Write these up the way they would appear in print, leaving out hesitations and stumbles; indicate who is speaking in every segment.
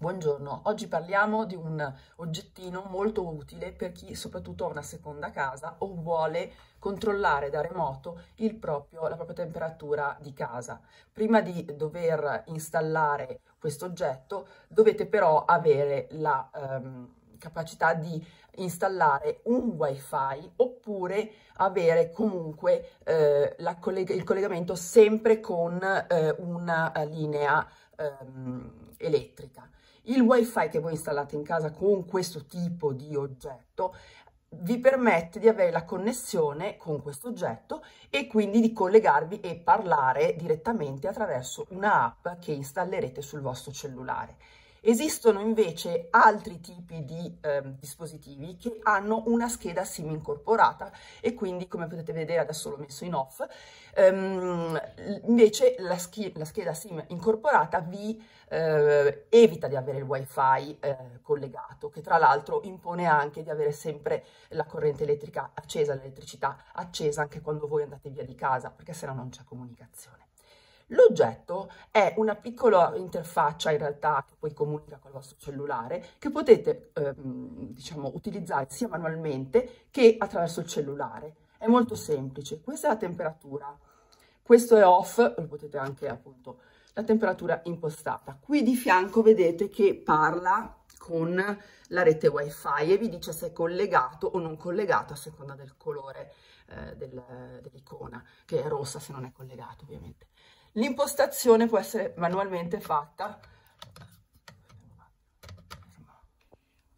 Speaker 1: Buongiorno, oggi parliamo di un oggettino molto utile per chi soprattutto ha una seconda casa o vuole controllare da remoto la propria temperatura di casa. Prima di dover installare questo oggetto dovete però avere la capacità di installare un wifi oppure avere comunque il collegamento sempre con una linea elettrica. Il wifi che voi installate in casa con questo tipo di oggetto vi permette di avere la connessione con questo oggetto e quindi di collegarvi e parlare direttamente attraverso una app che installerete sul vostro cellulare. Esistono invece altri tipi di dispositivi che hanno una scheda SIM incorporata e quindi, come potete vedere, adesso l'ho messo in off, invece la scheda SIM incorporata vi evita di avere il wifi collegato, che tra l'altro impone anche di avere sempre la corrente elettrica accesa, l'elettricità accesa anche quando voi andate via di casa, perché sennò non c'è comunicazione. L'oggetto è una piccola interfaccia in realtà che poi comunica con il vostro cellulare che potete diciamo utilizzare sia manualmente che attraverso il cellulare. È molto semplice. Questa è la temperatura, questo è off, lo potete anche appunto la temperatura impostata. Qui di fianco vedete che parla con la rete wifi e vi dice se è collegato o non collegato a seconda del colore dell'icona, che è rossa se non è collegato ovviamente. L'impostazione può essere manualmente fatta.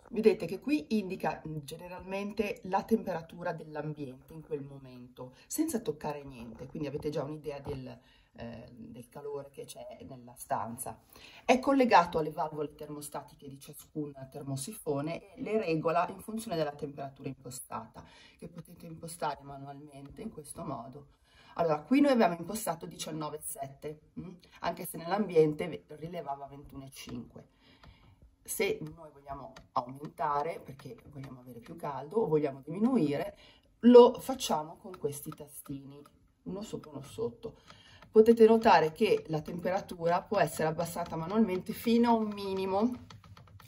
Speaker 1: Vedete che qui indica generalmente la temperatura dell'ambiente in quel momento, senza toccare niente, quindi avete già un'idea del calore che c'è nella stanza. È collegato alle valvole termostatiche di ciascun termosifone e le regola in funzione della temperatura impostata, che potete impostare manualmente in questo modo. Allora, qui noi abbiamo impostato 19,7, anche se nell'ambiente rilevava 21,5. Se noi vogliamo aumentare, perché vogliamo avere più caldo, o vogliamo diminuire, lo facciamo con questi tastini, uno sopra e uno sotto. Potete notare che la temperatura può essere abbassata manualmente fino a un minimo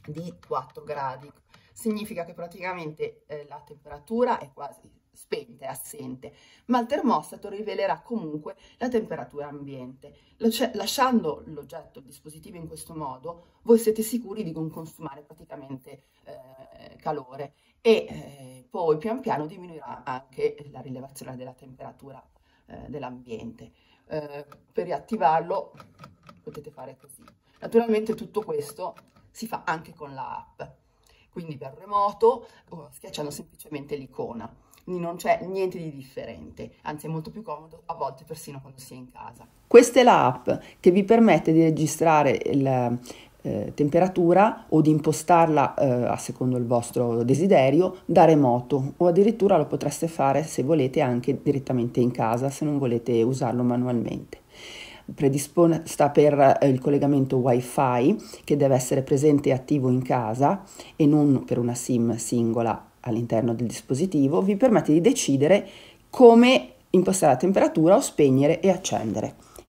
Speaker 1: di 4 gradi. Significa che praticamente la temperatura è quasi spenta, è assente, ma il termostato rivelerà comunque la temperatura ambiente. Lasciando l'oggetto, il dispositivo in questo modo, voi siete sicuri di non consumare praticamente calore e poi pian piano diminuirà anche la rilevazione della temperatura dell'ambiente. Per riattivarlo potete fare così. Naturalmente tutto questo si fa anche con l'app, quindi per remoto o schiacciando semplicemente l'icona. Quindi non c'è niente di differente, anzi è molto più comodo a volte persino quando si è in casa. Questa è l'app che vi permette di registrare la temperatura o di impostarla a secondo il vostro desiderio da remoto, o addirittura lo potreste fare se volete anche direttamente in casa, se non volete usarlo manualmente. Predisposta per il collegamento wifi che deve essere presente e attivo in casa e non per una SIM singola all'interno del dispositivo, vi permette di decidere come impostare la temperatura o spegnere e accendere.